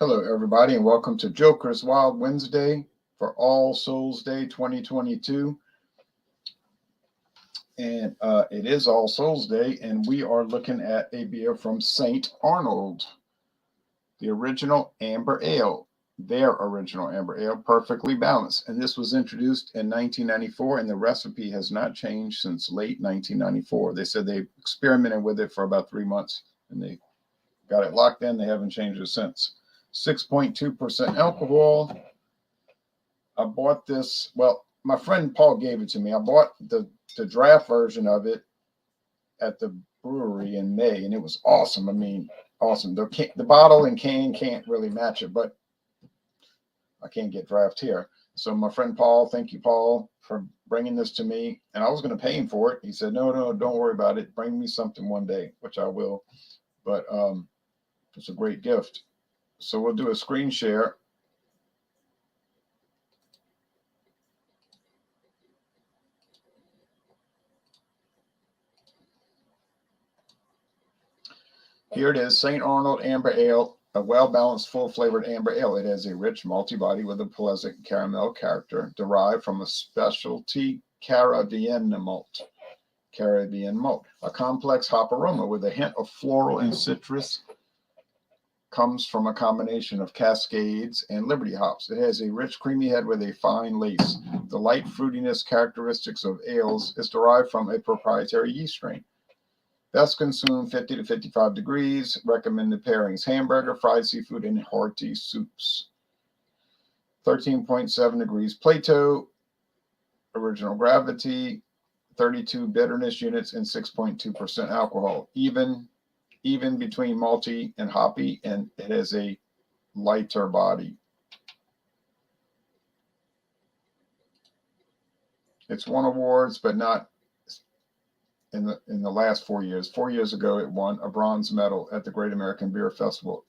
Hello, everybody, and welcome to Joker's Wild Wednesday for All Souls Day 2022. And it is All Souls Day, and we are looking at a beer from St. Arnold, the original Amber Ale, their original Amber Ale, perfectly balanced. And this was introduced in 1994, and the recipe has not changed since late 1994. They said they experimented with it for about 3 months, and they got it locked in. They haven't changed it since. 6.2% alcohol. I bought this. Well, my friend Paul gave it to me. I bought the draft version of it at the brewery in May, and it was awesome. I mean, awesome. The bottle and can can't really match it, but I can't get draft here. So my friend Paul, thank you, Paul, for bringing this to me. And I was going to pay him for it. He said, no, don't worry about it. Bring me something one day, which I will. But it's a great gift. So we'll do a screen share. Here it is, St. Arnold Amber Ale, a well-balanced, full-flavored amber ale. It has a rich malty body with a pleasant caramel character derived from a specialty Caribbean malt. A complex hop aroma with a hint of floral and citrus comes from a combination of Cascades and Liberty hops. It has a rich, creamy head with a fine lace. The light fruitiness characteristics of ales is derived from a proprietary yeast strain. Best consumed 50 to 55 degrees. Recommended pairings: hamburger, fried seafood, and hearty soups. 13.7 degrees Plato, original gravity, 32 bitterness units, and 6.2% alcohol. Even between malty and hoppy, and it has a lighter body. It's won awards, but not in the last 4 years. 4 years ago, it won a bronze medal at the Great American Beer Festival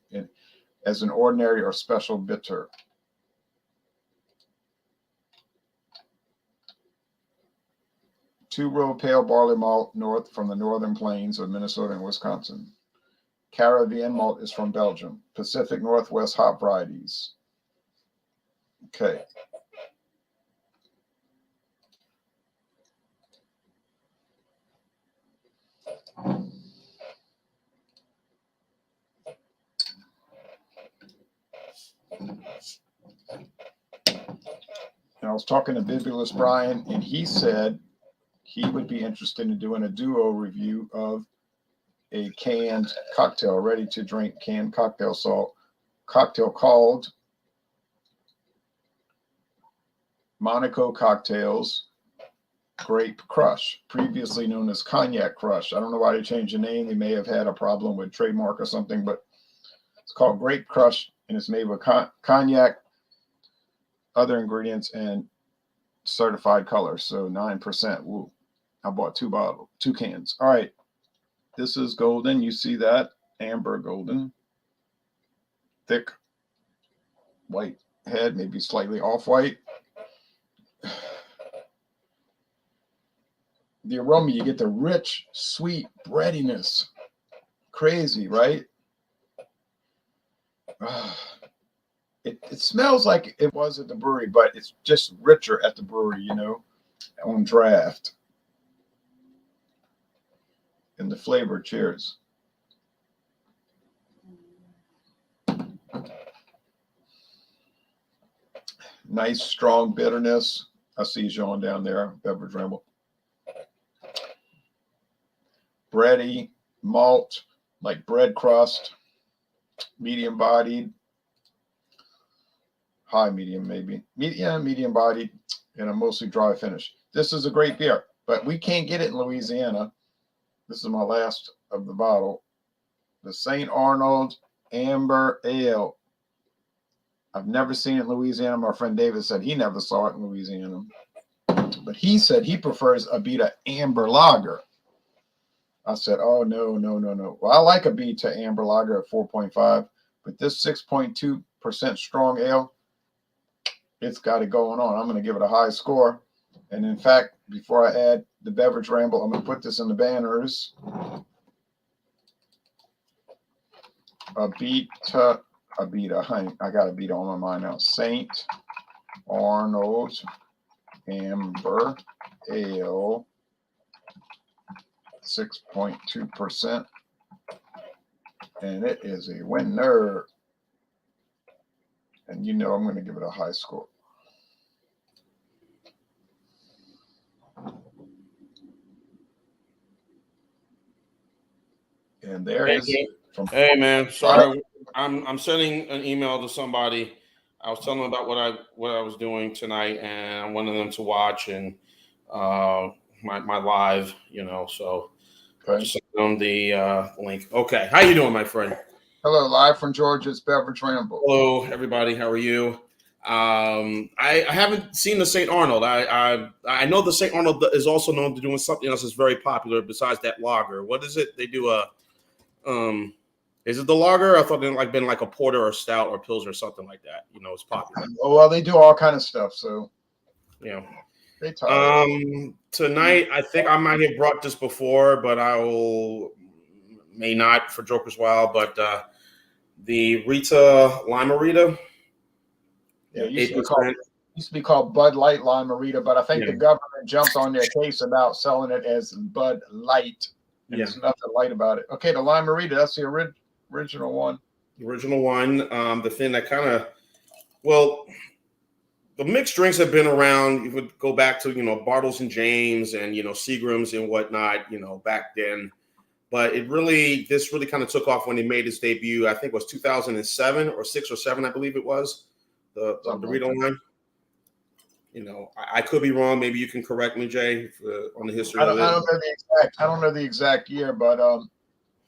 as an ordinary or special bitter. Two-row pale barley malt north from the northern plains of Minnesota and Wisconsin. Caribbean malt is from Belgium. Pacific Northwest hop varieties. Okay. And I was talking to Bibulous Brian, and he said he would be interested in doing a duo review of a canned cocktail, ready to drink canned cocktail cocktail called Monaco Cocktails Grape Crush, previously known as Cognac Crush. I don't know why they changed the name. They may have had a problem with trademark or something, but it's called Grape Crush, and it's made with cognac, other ingredients, and certified color. So 9%. Woo. I bought two cans. All right. This is golden. You see that? Amber golden. Thick white head, maybe slightly off-white. The aroma, you get the rich, sweet breadiness. Crazy, right? It smells like it was at the brewery, but it's just richer at the brewery, on draft. And the flavor, cheers. Nice, strong bitterness. I see Jean down there, Beverage Ramble. Bready, malt, like bread crust, medium bodied, high medium maybe. Medium bodied, and a mostly dry finish. This is a great beer, but we can't get it in Louisiana. This is my last of the bottle. The St. Arnold Amber Ale. I've never seen it in Louisiana. My friend David said he never saw it in Louisiana. But he said he prefers a Beta Amber Lager. I said, oh, no. Well, I like a Beta Amber Lager at 4.5, but this 6.2% strong ale, it's got it going on. I'm going to give it a high score. And in fact, before I add the Beverage Ramble, I'm going to put this in the banners. A Beta Honey, I got Abita on my mind now. St. Arnold's Amber Ale, 6.2%. And it is a winner. And you know I'm going to give it a high score. And there Thank is you. from Hey man, sorry. I'm sending an email to somebody. I was telling them about what I was doing tonight, and I wanted them to watch and my live, so okay. just send them the link. Okay. How you doing, my friend? Hello, live from Georgia's Beverage Ramble. Hello, everybody. How are you? I haven't seen the St. Arnold. I know the St. Arnold is also known to doing something else that's very popular besides that lager. What is it? They do is it the lager? I thought it been like a porter or stout or pills or something like that. It's popular. Oh, well, they do all kind of stuff. So yeah. They talk. Tonight, I think I might have brought this before, but may not for Joker's Wild. But the Rita Lime-A-Rita. Yeah, it used to be called Bud Light Lime-A-Rita, but I think the government jumped on their case about selling it as Bud Light. And there's nothing light about it. Okay, the Lime-A-Rita, that's the original one. The original one. The thing that the mixed drinks have been around. You would go back to, Bartles and James and, Seagram's and whatnot, back then. But this really kind of took off when he made his debut. I think it was 2007 or 6 or 7, I believe it was. The Dorito line. I could be wrong. Maybe you can correct me, Jay, on the history of it. I don't know the exact year, but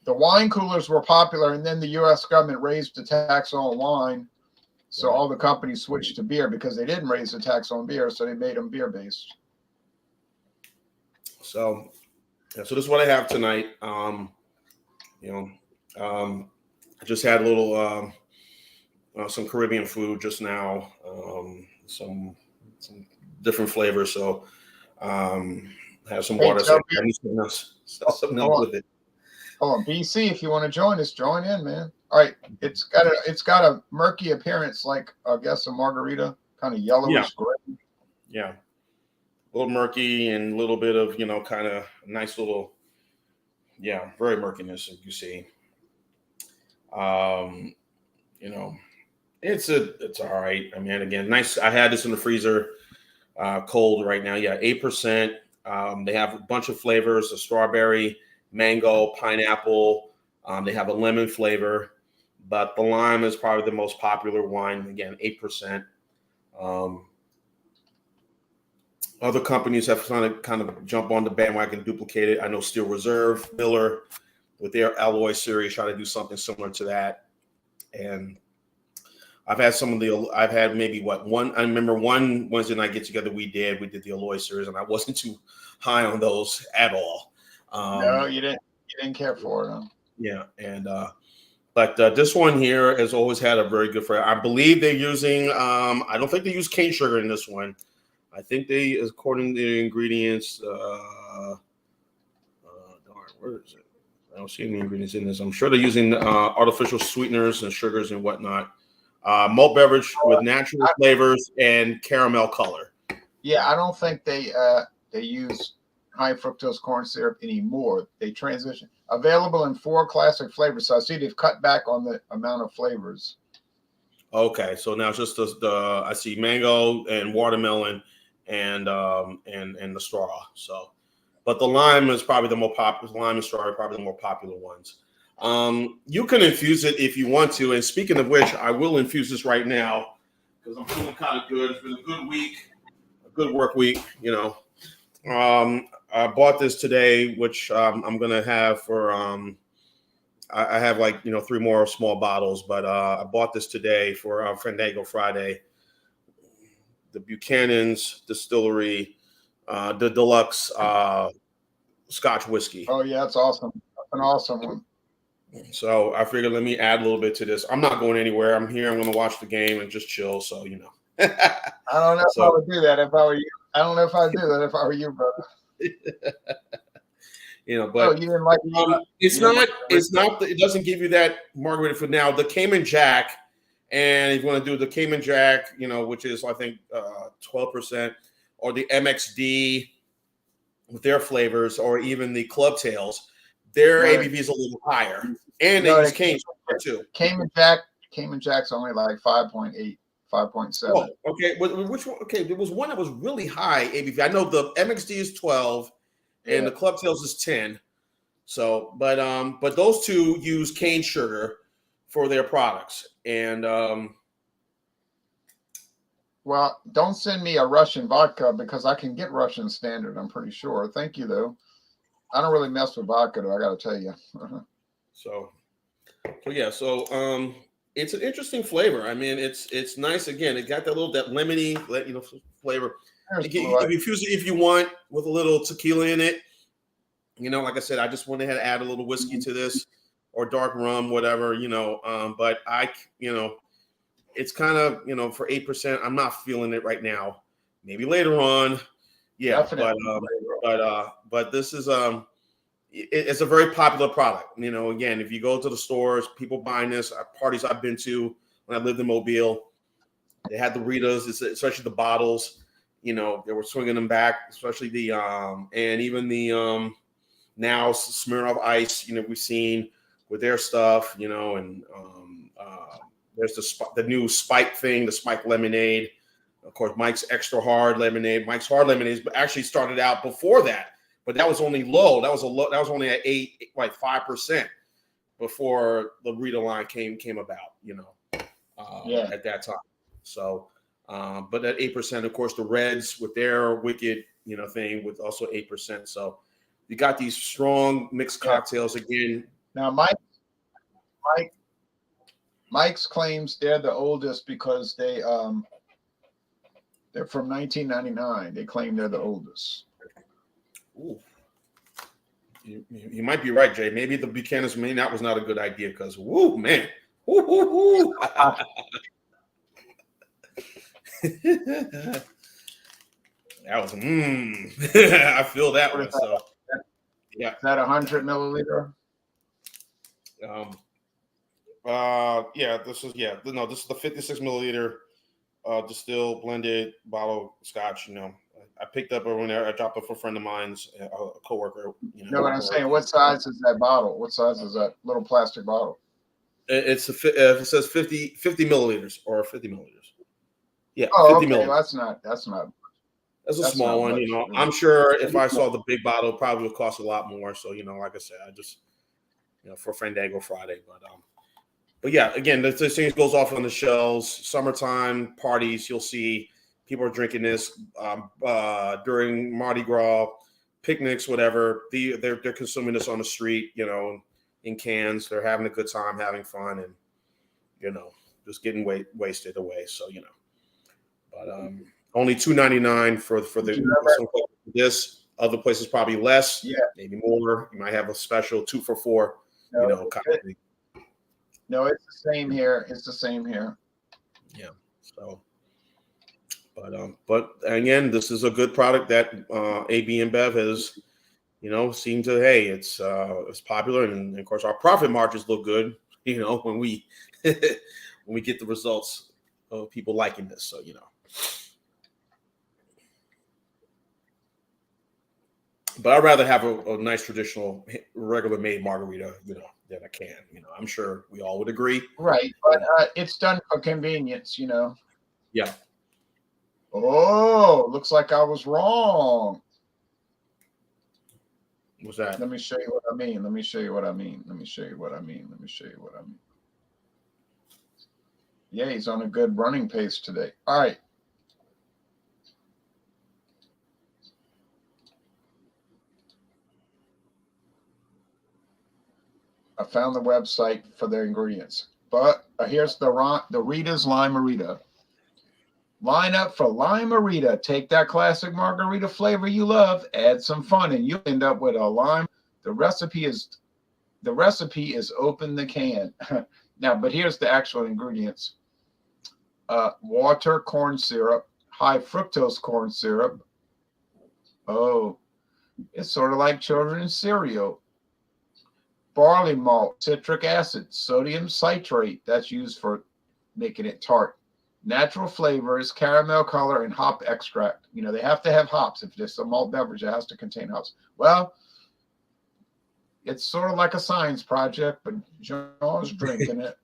the wine coolers were popular, and then the U.S. government raised the tax on wine. So all the companies switched to beer because they didn't raise the tax on beer, so they made them beer-based. So this is what I have tonight. I just had a little some Caribbean food just now, some different flavors. So have some water. So I need something else with it. Oh, BC, if you want to join us, join in, man. All right, it's got a murky appearance, like I guess a margarita, kind of yellowish gray. Yeah, a little murky and a little bit of kind of nice little, very murkiness, as you see. It's all right. I mean, again, nice. I had this in the freezer, cold right now. Yeah, 8%. They have a bunch of flavors: the strawberry, mango, pineapple. They have a lemon flavor, but the lime is probably the most popular wine. Again, 8%. Other companies have kind of jump on the bandwagon, duplicate it. I know Steel Reserve, Miller, with their alloy series, try to do something similar to that. And I've had maybe one. I remember one Wednesday night get together we did the alloy series, and I wasn't too high on those at all. No, you didn't care for them. Yeah, and but this one here has always had a very good flavor. I believe they're using. I don't think they use cane sugar in this one. I think they, according to the ingredients, where is it? I don't see any ingredients in this. I'm sure they're using artificial sweeteners and sugars and whatnot. Malt beverage with natural flavors and caramel color. Yeah, I don't think they use high fructose corn syrup anymore. They transition. Available in 4 classic flavors. So I see they've cut back on the amount of flavors. Okay, so now it's just the I see mango and watermelon and the straw. So, but the lime is probably the more popular. Lime and straw are probably the more popular ones. You can infuse it if you want to. And speaking of which, I will infuse this right now because I'm feeling kind of good. It's been a good week, a good work week. I bought this today, which I'm gonna have for. I have 3 more small bottles, but I bought this today for Fandango Friday. The Buchanan's Distillery, the deluxe Scotch whiskey. Oh yeah, that's awesome. That's an awesome one. So I figured let me add a little bit to this. I'm not going anywhere. I'm here. I'm going to watch the game and just chill. So I don't know if I would do that if I were you. I don't know if I'd do that if I were you, brother. But you didn't like it's not. It doesn't give you that margarita for now. The Cayman Jack And if you want to do the Cayman Jack, which is I think 12%, or the MXD with their flavors, or even the Club Tails, their ABV is a little higher, and they use cane sugar too. Cayman Jack's only like 5.8, 5.7. Oh, okay. Which one? Okay, there was one that was really high ABV. I know the MXD is 12, and the Club Tails is 10. So, but those two use cane sugar for their products, and well, don't send me a Russian vodka because I can get Russian standard. I'm pretty sure. Thank you though. I don't really mess with vodka though. I got to tell you. So yeah. So it's an interesting flavor. I mean, it's nice. Again, it got that lemony, flavor. You infuse it if you want with a little tequila in it. Like I said, I just went ahead and add a little whiskey to this, or dark rum, whatever. But it's kind of for 8%. I'm not feeling it right now. Maybe later on. Yeah, definitely. But this is it's a very popular product. Again, if you go to the stores, people buying this. Parties I've been to when I lived in Mobile, they had the Ritas, especially the bottles. They were swinging them back, especially the and even the now Smirnoff Ice. We've seen with their stuff. And there's the new Spike thing, the Spike Lemonade. Of course, Mike's Extra Hard Lemonade. Mike's Hard Lemonade actually started out before that, but that was only low. That was only at 5% before the Rita line came about. At that time. So, but at 8%, of course, the Reds with their Wicked, thing with also 8%. So you got these strong mixed cocktails again. Now, Mike's claims they're the oldest because they're from 1999. They claim they're the oldest. Ooh. You might be right, Jay. Maybe the Buchanan's that was not a good idea because, woo, man. Woo, woo, woo. That was, I feel that one. So, yeah. Is that 100 milliliter? This is the 56 milliliter distilled blended bottle of scotch. I picked up when I dropped it for a friend of mine's, a coworker. What I'm saying? What size is that bottle? What size is that little plastic bottle? It says 50 milliliters or 50 milliliters. Yeah, oh, 50 milliliters. That's a small one. Much, I'm sure if I saw the big bottle, it probably would cost a lot more. So like I said, I just for Fandango Friday, but yeah, again, this thing goes off on the shelves. Summertime parties, you'll see people are drinking this during Mardi Gras, picnics, whatever. They're consuming this on the street, in cans. They're having a good time, having fun, and just getting wasted away. So but only $2.99 for this. Other places probably less, maybe more. You might have a special 2 for $4. Kind of thing. No, it's the same here. It's the same here. Yeah. So, but again, this is a good product that AB InBev has, seemed to. Hey, it's popular, and of course our profit margins look good. When we when we get the results of people liking this. So But I'd rather have a nice traditional regular made margarita, than a can. I'm sure we all would agree. Right, but it's done for convenience, Yeah. Oh, looks like I was wrong. What's that? Let me show you what I mean. Yeah, he's on a good running pace today. All right. I found the website for their ingredients. But here's the Rita's Lime-A-Rita. Line up for Lime-A-Rita. Take that classic margarita flavor you love, add some fun, and you'll end up with a lime. The recipe is open the can. Now, but here's the actual ingredients. Water, corn syrup, high fructose corn syrup. Oh, it's sort of like children's cereal. Barley malt, citric acid, sodium citrate, that's used for making it tart. Natural flavors, caramel color, and hop extract. You know, they have to have hops. If it's a malt beverage, it has to contain hops. Well, it's sort of like a science project, but John's drinking it.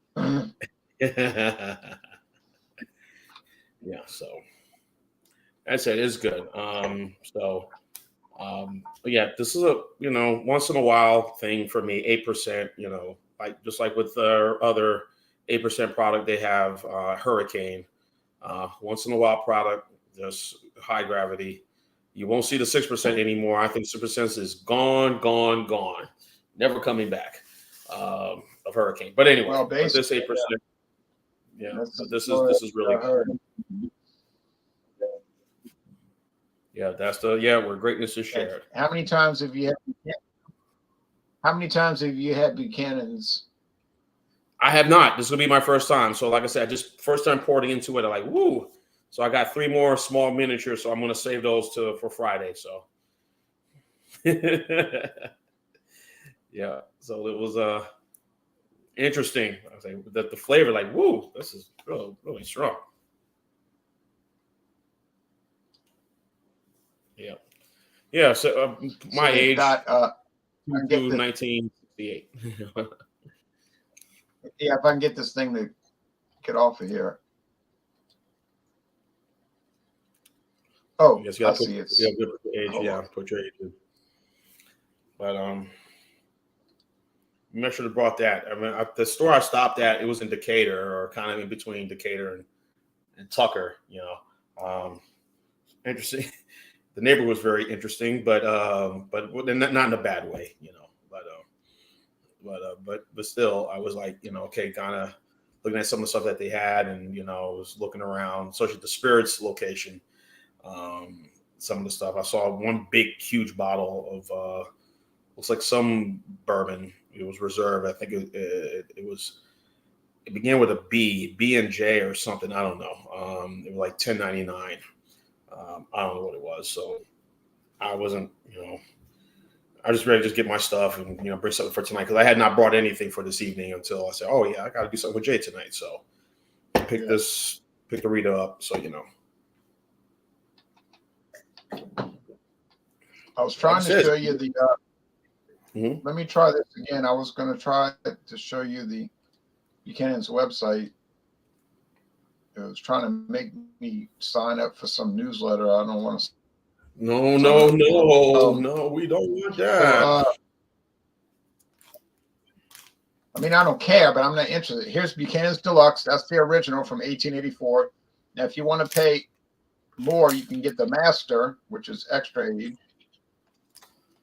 Yeah, so I said it's good. But yeah, this is a once in a while thing for me. 8%, like just like with the other 8% product, they have Hurricane. Once in a while product, just high gravity. You won't see the 6% anymore. I think 6% is gone, never coming back of Hurricane. But anyway, Well, but this 8%, yeah, but this is really good. Yeah, that's where greatness is shared. How many times have you had Buchanan's? I have not. This will be my first time. So, like I said, just first time pouring into it. I'm like, woo. So I got 3 more small miniatures. So I'm going to save those for Friday. So, yeah. So it was interesting. I was like, the flavor, like, woo, this is really, really strong. Yeah. Yeah. So my age, got 1968. Yeah, if I can get this thing to get off of here. Oh, I see it. Put your age in. But make sure to brought that. I mean, the store I stopped at, it was in Decatur, or kind of in between Decatur and Tucker. Interesting. The neighborhood was very interesting, but not in a bad way, But still, I was like, okay, kind of looking at some of the stuff that they had, and I was looking around, especially the Spirits location. Some of the stuff I saw, one big, huge bottle of looks like some bourbon. It was reserve. I think it began with a B and J or something. I don't know. It was like $10.99. I don't know what it was. So I wasn't, I just ready to just get my stuff and bring something for tonight, because I had not brought anything for this evening until I said, oh yeah, I got to do something with Jay tonight. So pick the Rita up. So I was trying to show you the. Let me try this again. I was going to try to show you the Buchanan's website. It was trying to make me sign up for some newsletter. I don't want to. No, we don't want that. I mean, I don't care, but I'm not interested. Here's Buchanan's Deluxe. That's the original from 1884. Now, if you want to pay more, you can get the Master, which is extra age.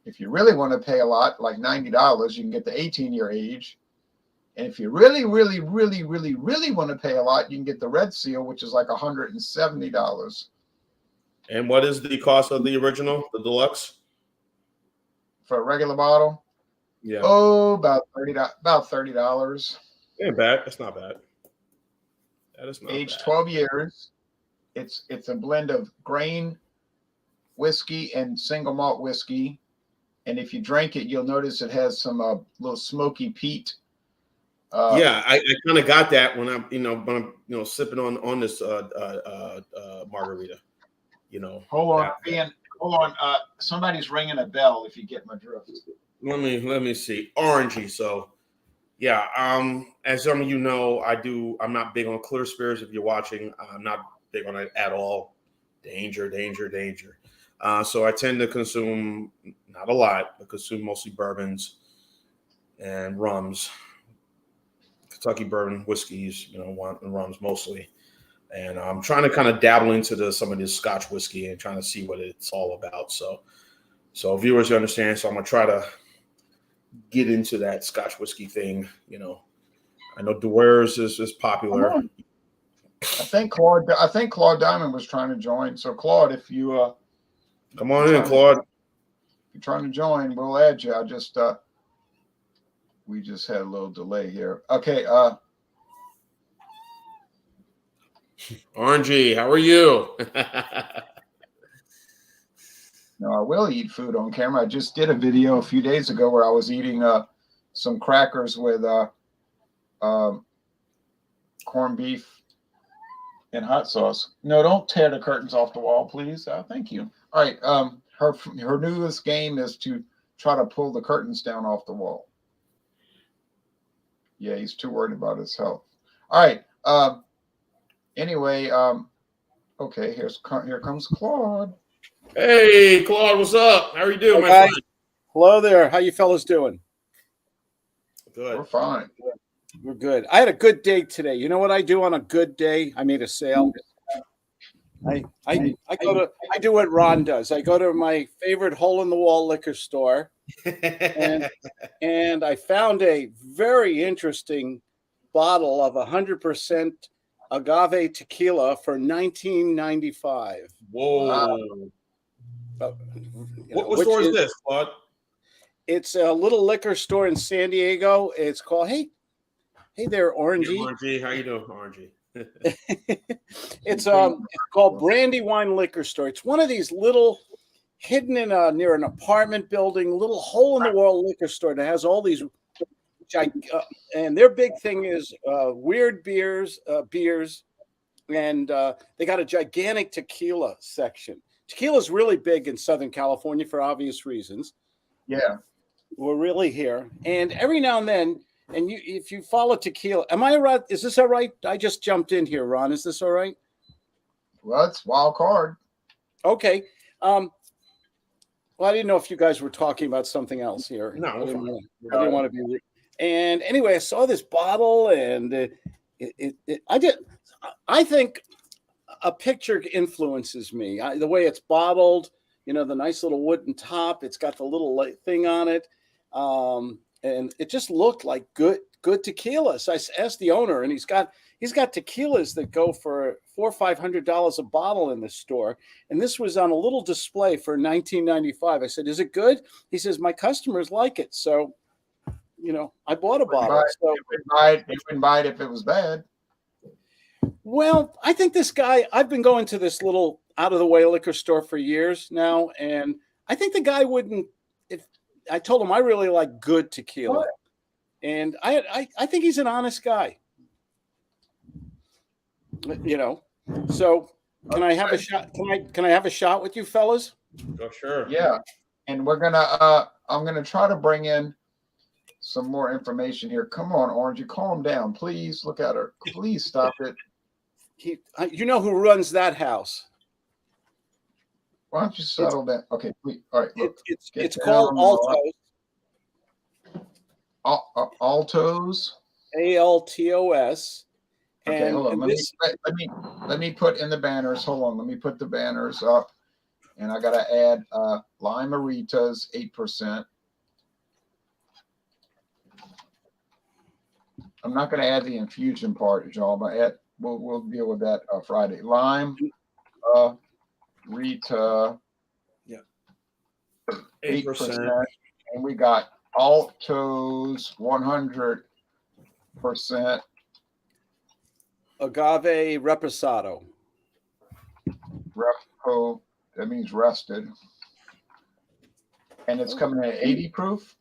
If you really want to pay a lot, like $90, you can get the 18-year age. And if you really, really, really, really, really want to pay a lot, you can get the Red Seal, which is like $170. And what is the cost of the original, the Deluxe? For a regular bottle? Yeah. Oh, about $30. Ain't bad. That's not bad. That is not Age bad. 12 years. It's a blend of grain whiskey and single malt whiskey. And if you drink it, you'll notice it has some little smoky peat. Yeah, I kind of got that when I'm sipping on this margarita. Hold on. Somebody's ringing a bell. If you get my drift. Let me see. Orangey. So, yeah. As some of you know, I'm not big on clear spirits. If you're watching, I'm not big on it at all. Danger. So I tend to consume, not a lot, but consume mostly bourbons and rums, Kentucky bourbon whiskeys, and rums mostly. And I'm trying to kind of dabble into some of this Scotch whiskey and trying to see what it's all about. So viewers, you understand. So I'm gonna try to get into that Scotch whiskey thing. I know Dewar's is popular. I think Claude Diamond was trying to join. So Claude, if you come on in, Claude. If you're trying to join, we'll add you. We just had a little delay here. Okay. Orangey, how are you? No, I will eat food on camera. I just did a video a few days ago where I was eating some crackers with corned beef And hot sauce. No, don't tear the curtains off the wall, please. Thank you. All right. Her newest game is to try to pull the curtains down off the wall. Yeah, he's too worried about his health. All right. Anyway, okay, here comes Claude. Hey, Claude, what's up? How are you doing, my Okay. friend? Hello there. How you fellas doing? We're Good. fine. We're good. I had a good day today. You know what I do on a good day? I made a sale. I do what Ron does. I go to my favorite hole in the wall liquor store and I found a very interesting bottle of 100% agave tequila for $19.95. Whoa. Oh, What which store is this, Claude? It's a little liquor store in San Diego. It's called Hey there, Orangey. Orangey, how you doing, Orangey? It's called Brandywine Liquor Store. It's one of these little hidden in near an apartment building, little hole in the wall liquor store that has all these and their big thing is weird beers, and they got a gigantic tequila section. Tequila is really big in Southern California for obvious reasons. Yeah. We're really here, and every now and then. And if you follow tequila, am I right? Is this all right? I just jumped in here, Ron. Is this all right? Well, it's wild card. Okay. Well, I didn't know if you guys were talking about something else here. No, I we're didn't, fine. want to be rude. And anyway, I saw this bottle, and I think a picture influences me. The way it's bottled, the nice little wooden top. It's got the little thing on it. And it just looked like good tequila. So I asked the owner, and he's got tequilas that go for $400 or $500 a bottle in this store. And this was on a little display for $19.95. I said, "Is it good?" He says, "My customers like it." So, I bought a bottle. So, you wouldn't buy it if it was bad. well, I think this guy, I've been going to this little out of the way liquor store for years now. And I think the guy wouldn't, I told him I really like good tequila, and I think he's an honest guy. So can I have a shot? Can I have a shot with you fellas? Oh, sure. Yeah, and we're gonna I'm gonna try to bring in some more information here. Come on, Orange, calm down, please. Look at her. Please stop it. You know who runs that house? Why don't you settle down? Okay, please. All right. Look, it's called Altos. Altos. ALTOS. Okay, hold on. Let me put in the banners. Hold on. Let me put the banners up, and I gotta add Lime-A-Ritas 8%. I'm not gonna add the infusion part, y'all. But we'll deal with that Friday. Lime-A-Rita. Yeah. 8%. And we got Altos 100%. Agave Reposado. Repo, that means rested. And it's coming at 80 proof?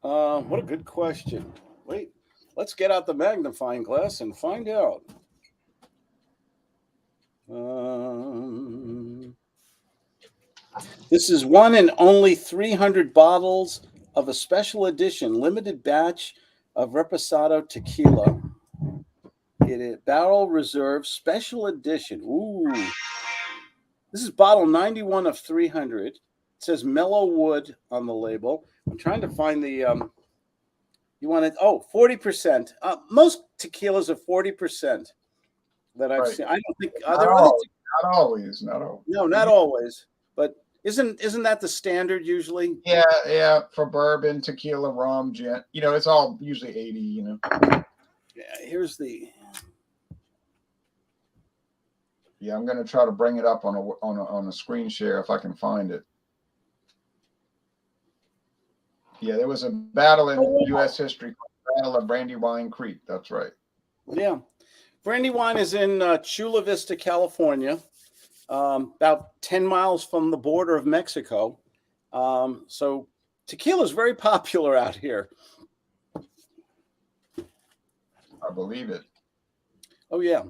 What a good question. Wait, let's get out the magnifying glass and find out. This is one and only 300 bottles of a special edition limited batch of Reposado tequila. It is Barrel Reserve Special Edition. Ooh. This is bottle 91 of 300. It says mellow wood on the label. I'm trying to find the you want it 40%. Most tequilas are 40% that I've seen. I don't think not always. No, not always. But isn't that the standard usually? Yeah, for bourbon, tequila, rum, gin. It's all usually 80, Yeah, here's the Yeah, I'm going to try to bring it up on a screen share if I can find it. Yeah, there was a battle in U.S. history, Battle of Brandywine Creek. That's right. Yeah, Brandywine is in Chula Vista, California, about 10 miles from the border of Mexico. So tequila is very popular out here. I believe it. Oh yeah.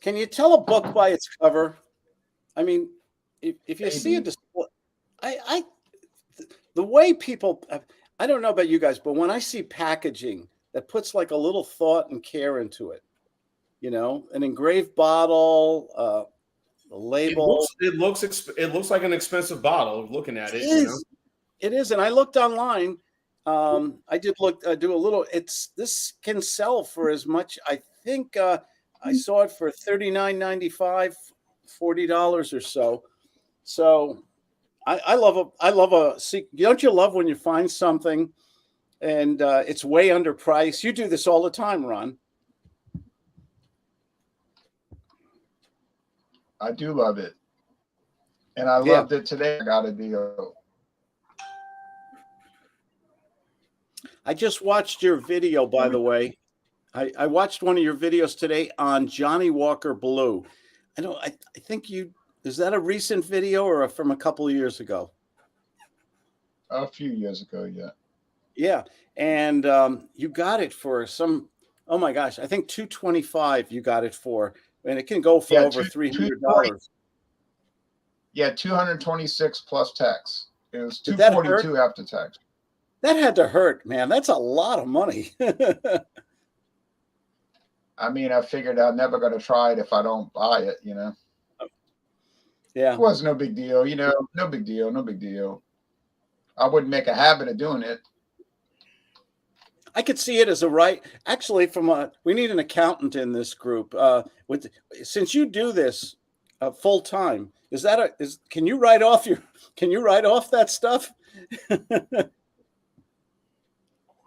Can you tell a book by its cover? I mean, if you see a Maybe. display, I the way people, I don't know about you guys, but when I see packaging that puts like a little thought and care into it, an engraved bottle, a label. It looks like an expensive bottle looking at It it, you know. is. It is, and I looked online. I did do a little. This can sell for as much. I think I saw it for $39.95, $40 or so. So I love a. See, don't you love when you find something and it's way underpriced? You do this all the time, Ron. I do love it. And I Yeah. loved it today. I got a deal. I just watched your video, by the way. I watched one of your videos today on Johnny Walker Blue. I think is that a recent video or from a couple of years ago? A few years ago, yeah. Yeah. And you got it for oh my gosh, I think $225 you got it for, and it can go for over $300. Yeah, 226 plus tax. It was Did that 242 hurt? after tax. That had to hurt, man. That's a lot of money. I mean, I figured I'm never going to try it if I don't buy it, Yeah. It was no big deal, no big deal, no big deal. I wouldn't make a habit of doing it. I could see it as a right. Actually, we need an accountant in this group. Since you do this full time, can you write off that stuff?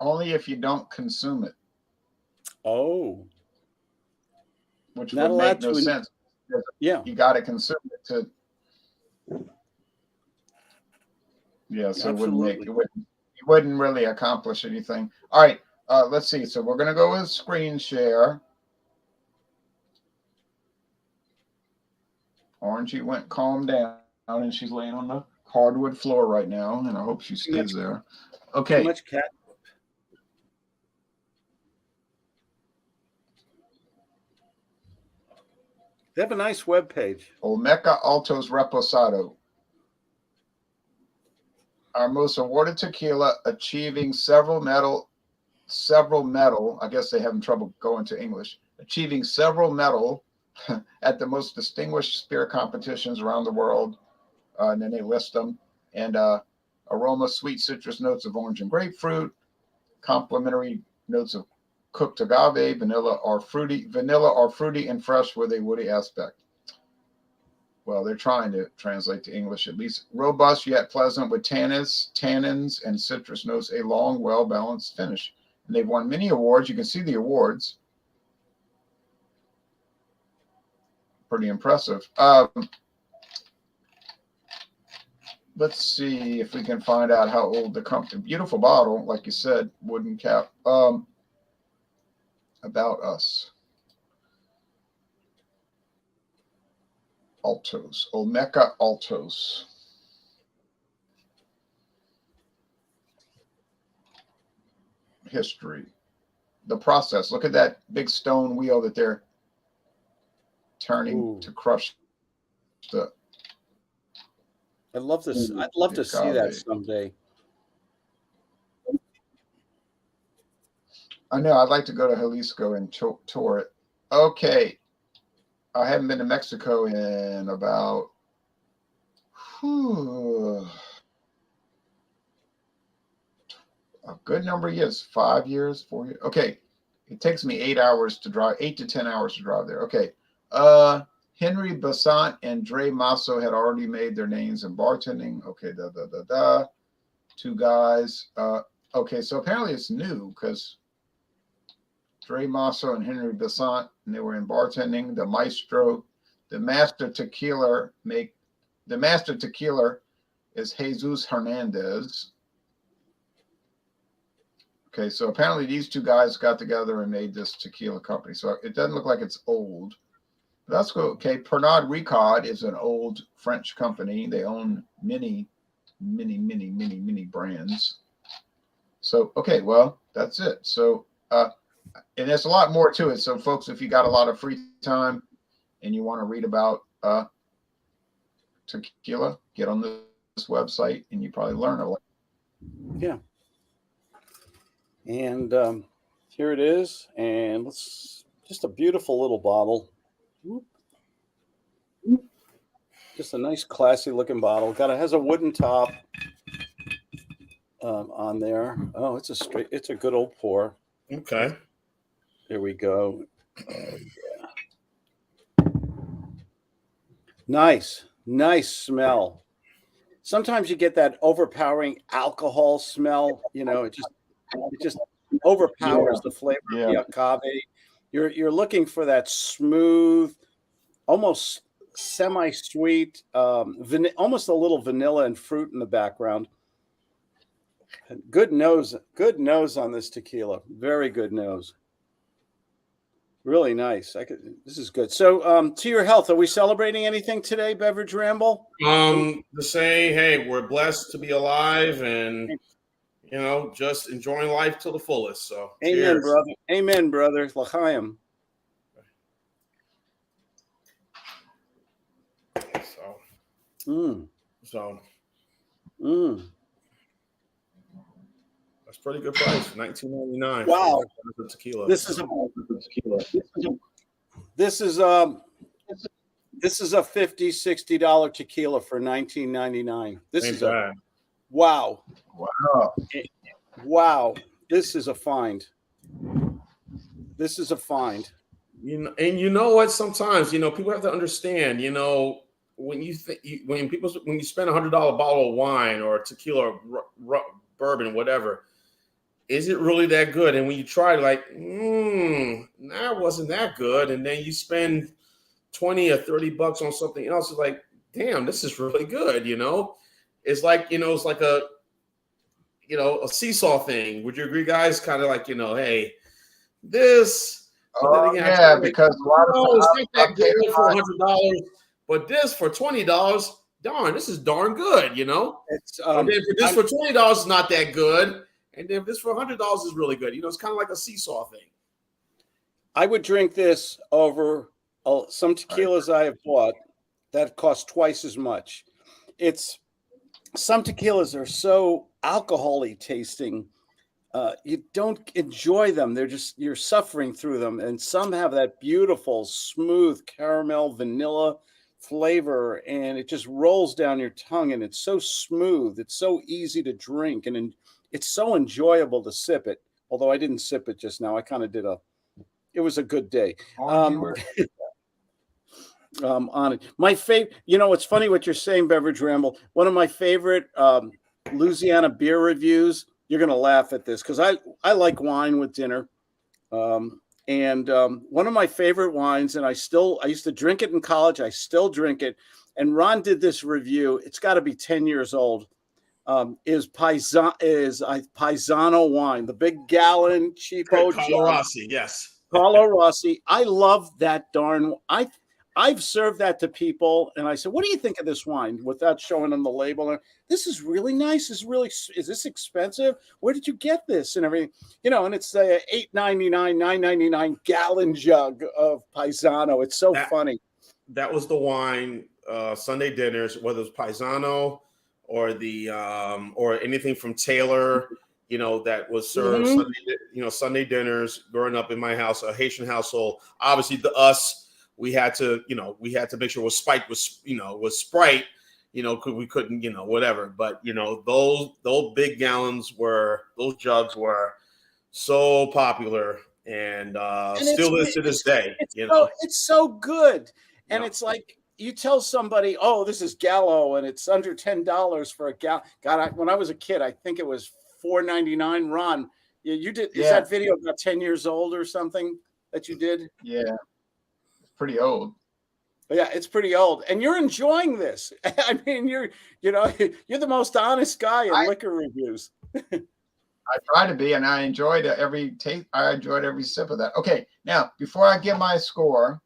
Only if you don't consume it. Oh, which would make no sense. Yeah, you got to consume it to. Yeah, so it wouldn't really accomplish anything. All right, let's see. So we're gonna go with screen share. Orangey went calm down, and she's laying on the hardwood floor right now, and I hope she stays there. Okay. Too much cat. They have a nice web page. Olmeca Altos Reposado. Our most awarded tequila, achieving several medal. I guess they're having trouble going to English. Achieving several medal at the most distinguished spirit competitions around the world. And then they list them. And aroma, sweet citrus notes of orange and grapefruit, complementary notes of cooked agave, vanilla or fruity and fresh with a woody aspect. Well, they're trying to translate to English at least. Robust yet pleasant with tannins, and citrus notes, a long, well-balanced finish. And they've won many awards. You can see the awards. Pretty impressive. Let's see if we can find out how old the company. Beautiful bottle, like you said, wooden cap. About us. Altos, Olmeca Altos. History. The process. Look at that big stone wheel that they're turning to crush the. I'd love this. I'd love to see that someday. I know. I'd like to go to Jalisco and tour it. Okay. I haven't been to Mexico in about a good number of years, 5 years, 4 years. Okay. It takes me 8 hours to drive, 8 to 10 hours to drive there. Okay. Henry Besant and Dre Masso had already made their names in bartending. Okay. Two guys. Okay. So apparently it's new because Dre Masso and Henry Besant, and they were in bartending. The master tequila is Jesus Hernandez. Okay, so apparently these two guys got together and made this tequila company. So it doesn't look like it's old. But that's cool. Okay, Pernod Ricard is an old French company. They own many many brands. So, okay, well, that's it. So, and there's a lot more to it. So, folks, if you got a lot of free time and you want to read about tequila, get on this website and you probably learn a lot. Yeah. And here it is. And let's just a beautiful little bottle. Just a nice, classy looking bottle. Has a wooden top on there. Oh, it's a good old pour. Okay. There we go. Yeah. Nice smell. Sometimes you get that overpowering alcohol smell. You know, it just overpowers the flavor of the agave. You're looking for that smooth, almost semi-sweet, almost a little vanilla and fruit in the background. Good nose on this tequila. Very good nose. Really nice. This is good. So, to your health, are we celebrating anything today, Beverage Ramble? To say, hey, we're blessed to be alive, and just enjoying life to the fullest. So, amen, cheers. brother. Amen, brother. L'chaim. So, that's pretty good price, $19.99. Wow, for tequila. This is a $50-$60 tequila for $19.99. This is a wow. This is a find. And you know what? Sometimes people have to understand. When you spend $100 bottle of wine or tequila, or bourbon, whatever, is it really that good? And when you try, that wasn't that good, and then you spend $20 or $30 on something else, it's like, damn, this is really good. It's like it's like a seesaw thing. Would you agree, guys? Kind of like hey, this. Again, because a lot of it's not that good for $100. But this for $20, darn, this is darn good, It's and then for this for $20 is not that good, and then this for $100 is really good. It's kind of like a seesaw thing. I would drink this over some tequilas I have bought that cost twice as much. Some tequilas are so alcohol-y tasting, you don't enjoy them. You're suffering through them, and some have that beautiful, smooth caramel, vanilla flavor, and it just rolls down your tongue, and it's so smooth. It's so easy to drink, and it's so enjoyable to sip it. Although I didn't sip it just now, I kind of did it was a good day. On it. My favorite, it's funny what you're saying, Beverage Ramble. One of my favorite Louisiana beer reviews. You're going to laugh at this because I like wine with dinner. And one of my favorite wines, and I used to drink it in college. I still drink it. And Ron did this review. It's got to be 10 years old. Is Paisano wine, the big gallon cheapo. Carlo Rossi, yes. Carlo Rossi. I love that darn. I've served that to people, and I said, "What do you think of this wine?" Without showing them the label. This is really nice. Is this expensive? Where did you get this and everything? And it's a $8.99, $9.99 gallon jug of Paisano. It's so funny. That was the wine Sunday dinners, whether it was Paisano or the or anything from Taylor, that was served Sunday dinners growing up in my house, a Haitian household. Obviously, we had to make sure was Sprite, because we couldn't, whatever. But those big gallons those jugs were so popular, and still is to this day. It's so good, and it's like you tell somebody, "Oh, this is Gallo, and it's under $10 for a gallon." God, when I was a kid, I think it was $4.99. Ron, you did? Is that video about 10 years old or something that you did? Yeah. Pretty old. Yeah, it's pretty old, and you're enjoying this. I mean, you're the most honest guy in liquor reviews. I try to be, and I enjoyed every taste. I enjoyed every sip of that. Okay, now before I give my score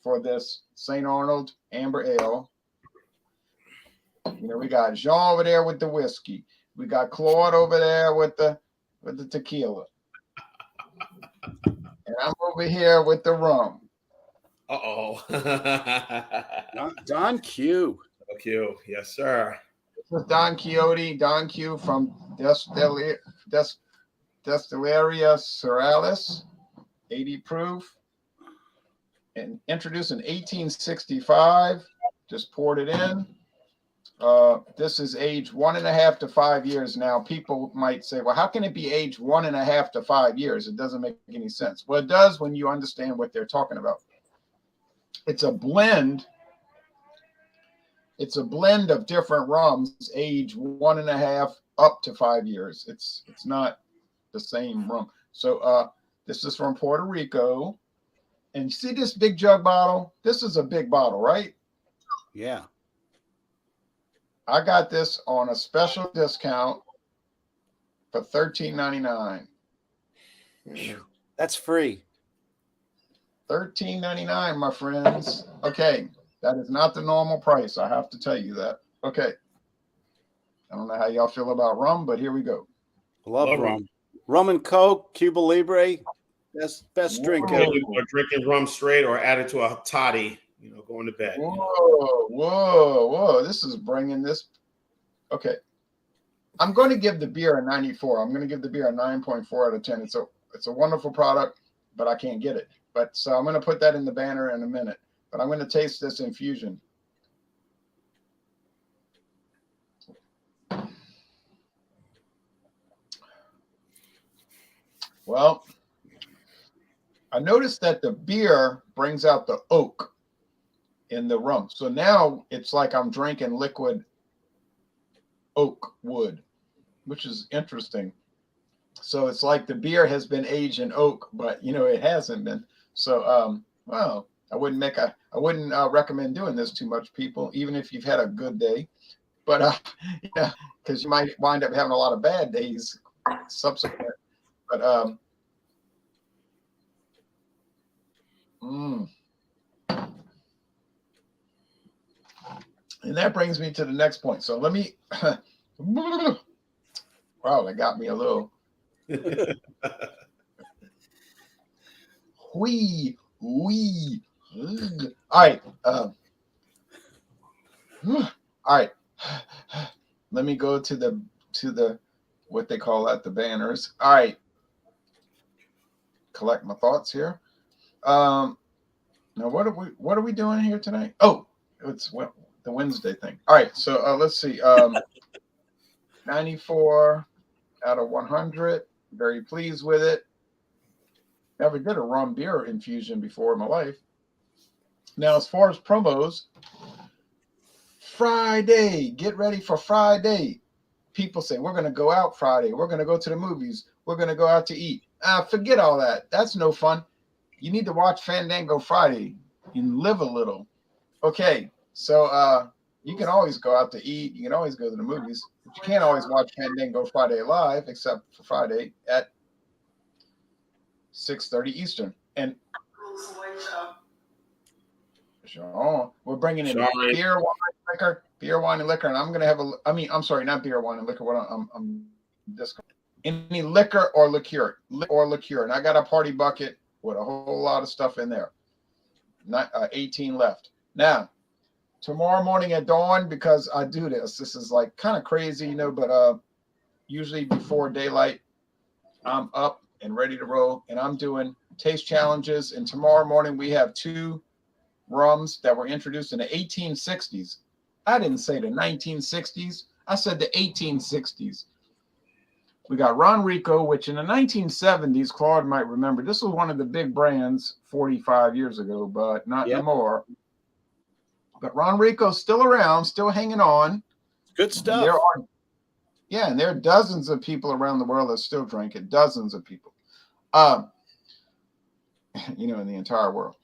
for this St. Arnold Amber Ale, You know, we got Jean over there with the whiskey. We got Claude over there with the tequila. And I'm over here with the rum. Uh-oh. Don Q. Okay, yes, sir. This is Don Quixote, Don Q from Destileria Seralis, 80 proof, and introduced in 1865. Just poured it in. This is aged 1.5 to 5 years now. People might say, well, how can it be aged 1.5 to 5 years? It doesn't make any sense. Well, it does when you understand what they're talking about. It's a blend. It's a blend of different rums, age 1.5 up to 5 years. It's not the same rum. So this is from Puerto Rico. And you see this big jug bottle? This is a big bottle, right? Yeah. I got this on a special discount for $13.99. That's free. $13.99, my friends. Okay, that is not the normal price. I have to tell you that. Okay. I don't know how y'all feel about rum, but here we go. Love rum. Rum and Coke, Cuba Libre. Best drink ever. Or drinking rum straight or added to a toddy, you know, going to bed. Whoa. This is bringing this. Okay. I'm going to give the beer a 94. I'm going to give the beer a 9.4 out of 10. It's a wonderful product, but I can't get it. But so I'm going to put that in the banner in a minute. But I'm going to taste this infusion. Well, I noticed that the beer brings out the oak in the rum. So now it's like I'm drinking liquid oak wood, which is interesting. So it's like the beer has been aged in oak, but you know it hasn't been. So well, I wouldn't recommend doing this too much, people, even if you've had a good day. But yeah, because you might wind up having a lot of bad days subsequent. But and that brings me to the next point. So let me wow, that got me a little wee. All right. All right. Let me go to the what they call that, the banners. All right. Collect my thoughts here. Now what are we doing here tonight? Oh, it's the Wednesday thing. All right. So let's see. 94 out of 100. Very pleased with it. Never did a rum beer infusion before in my life. Now, as far as promos, Friday, get ready for Friday. People say, we're going to go out Friday. We're going to go to the movies. We're going to go out to eat. Forget all that. That's no fun. You need to watch Fandango Friday and live a little. Okay, so you can always go out to eat. You can always go to the movies. But you can't always watch Fandango Friday live, except for Friday at 6:30 Eastern. And Sean, we're bringing in beer, wine, and liquor. And I'm going to have I'm sorry, not beer, wine, and liquor. I'm any liquor or liqueur. And I got a party bucket with a whole lot of stuff in there. 18 left. Now, tomorrow morning at dawn, because I do this is like kind of crazy, you know, but usually before daylight, I'm up and ready to roll, and I'm doing taste challenges. And tomorrow morning we have 2 rums that were introduced in the 1860s. I didn't say the 1960s. I said the 1860s. We got Ron Rico, which in the 1970s, Claude might remember, this was one of the big brands 45 years ago, but not anymore. But Ron Rico's still around, still hanging on. Good stuff. And there are dozens of people around the world that still drink it. Dozens of people. You know, in the entire world.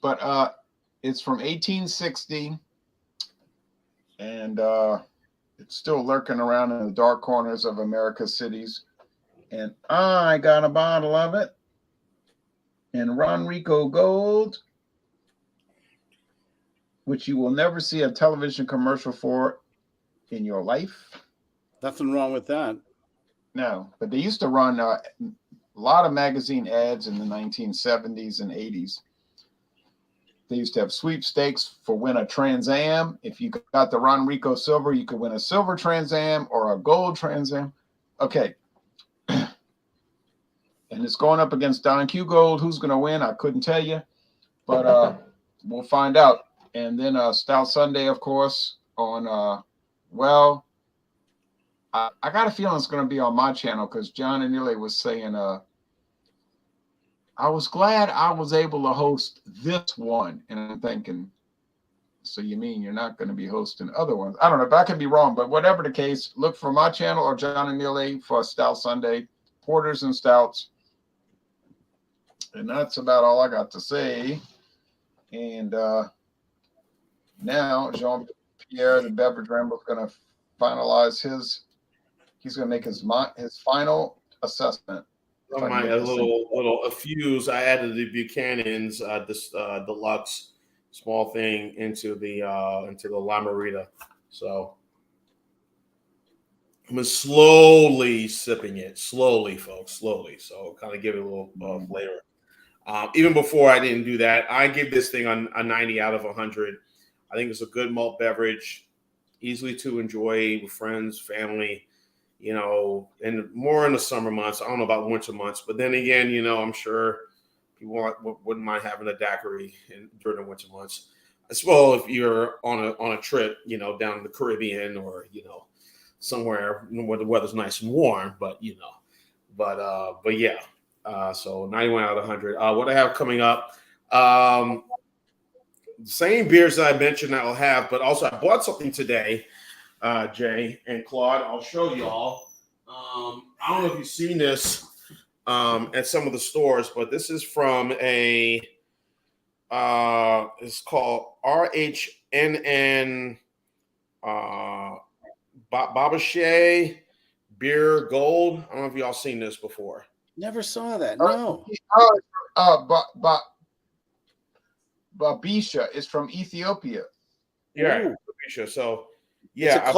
But it's from 1860, and it's still lurking around in the dark corners of America's cities. And I got a bottle of it in Ron Rico Gold. which you will never see a television commercial for in your life. Nothing wrong with that. No, but they used to run a lot of magazine ads in the 1970s and 80s. They used to have sweepstakes for win a Trans Am. If you got the Ron Rico Silver, you could win a silver Trans Am or a gold Trans Am. Okay. And it's going up against Don Q Gold. Who's going to win? I couldn't tell you, but we'll find out. And then Stout Sunday, of course, on, well, I got a feeling it's going to be on my channel because John Anile was saying, I was glad I was able to host this one. And I'm thinking, so you mean you're not going to be hosting other ones? I don't know, but I could be wrong. But whatever the case, look for my channel or John Anile for Stout Sunday, Porters and Stouts. And that's about all I got to say. And now Jean-Pierre, the beverage ramble, is going to finalize he's going to make his final assessment. A fuse. I added the Buchanan's this deluxe small thing into the Limerita. So I'm slowly sipping it, folks, slowly. So kind of give it a little flavor. Even before I didn't do that, I give this thing a 90 out of 100. I think it's a good malt beverage, easily to enjoy with friends, family, and more in the summer months. I don't know about winter months, but then again, I'm sure people wouldn't mind having a daiquiri during the winter months. As well, if you're on a trip, down in the Caribbean or, somewhere where the weather's nice and warm, but yeah. So 91 out of 100. What I have coming up, same beers that I mentioned I'll have, but also I bought something today, Jay and Claude. I'll show y'all. I don't know if you've seen this at some of the stores, but this is from it's called RHNN Babashe Beer Gold. I don't know if y'all seen this before. Never saw that. No. Babisha is from Ethiopia. Yeah, Babisha. So, yeah. Is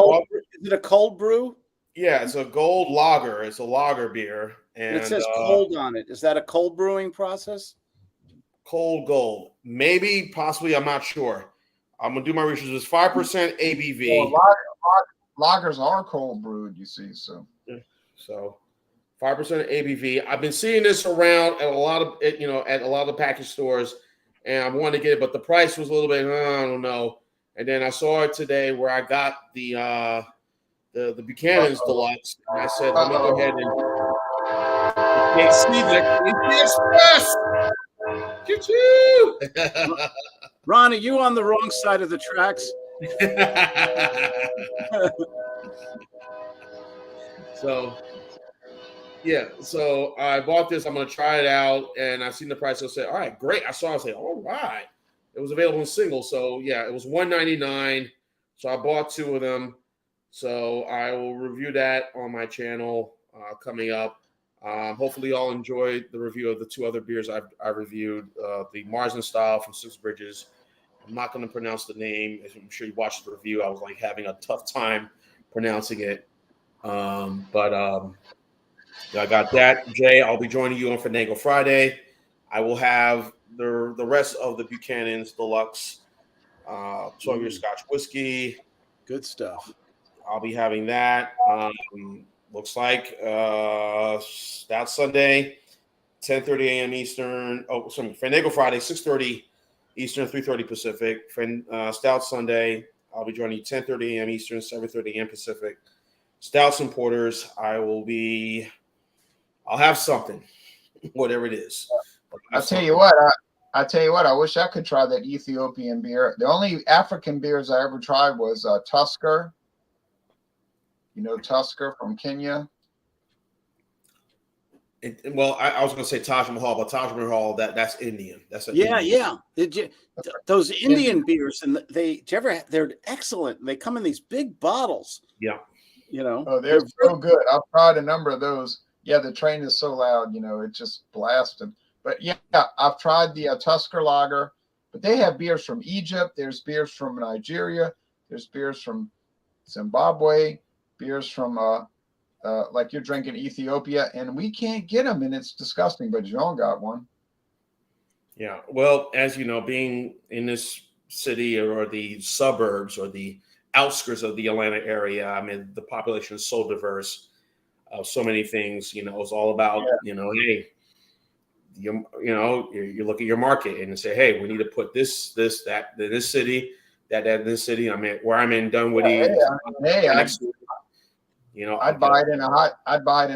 it a cold brew? Yeah, it's a gold lager. It's a lager beer. And it says cold on it. Is that a cold brewing process? Cold gold. Maybe, possibly. I'm not sure. I'm going to do my research. It's 5% ABV. Well, lagers are cold brewed, you see. So 5% ABV. I've been seeing this around at a lot of package stores, and I wanted to get it, but the price was a little bit, I don't know. And then I saw it today where I got the Buchanan's Deluxe, and I said, let me go ahead and you can't see that. It's the Express. Choo-choo. Ron, are you on the wrong side of the tracks? So I bought this. I'm going to try it out, and I've seen the price. I said, all right, great. I saw it. I said, all right. It was available in single. So, yeah, it was $1.99. So I bought two of them. So I will review that on my channel coming up. Hopefully, y'all enjoyed the review of the two other beers I reviewed. The Marsden Style from Six Bridges. I'm not going to pronounce the name. I'm sure you watched the review. I was having a tough time pronouncing it. But I got that. Jay, I'll be joining you on Fandango Friday. I will have the rest of the Buchanan's Deluxe 12-year Scotch whiskey. Good stuff. I'll be having that. Looks like Stout Sunday, 10:30 a.m. Eastern. Oh, sorry, Fandango Friday, 6:30 Eastern, 3:30 Pacific. Stout Sunday, I'll be joining you 10:30 a.m. Eastern, 7:30 a.m. Pacific. Stouts and porters, I'll have something, whatever it is. I tell you what, I wish I could try that Ethiopian beer. The only African beers I ever tried was Tusker. Tusker from Kenya. Well, I was going to say Taj Mahal, but Taj Mahal that's Indian. That's Indian. Yeah. Those Indian beers, and they're excellent. They come in these big bottles. Yeah. Oh, they're so good. I've tried a number of those. Yeah, the train is so loud, it just blasts them. But yeah, I've tried the Tusker Lager. But they have beers from Egypt. There's beers from Nigeria. There's beers from Zimbabwe. Beers from like you're drinking Ethiopia, and we can't get them, and it's disgusting. But Jean got one. Yeah. Well, as you know, being in this city or the suburbs or the outskirts of the Atlanta area, I mean, the population is so diverse. So many things, it's all about, hey, you look at your market and say, hey, we need to put this, that, in this city, that in this city. I mean, where I'm in Dunwoody. I'd buy it in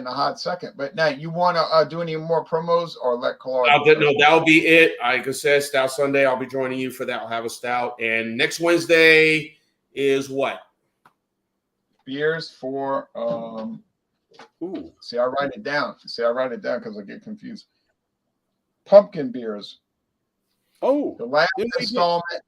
a hot second. But now, you want to do any more promos or let Claude? No, that'll be it. Like I said, Stout Sunday. I'll be joining you for that. I'll have a stout. And next Wednesday is what? Beers for Ooh. See, I write it down because I get confused. Pumpkin beers. Oh, the last installment.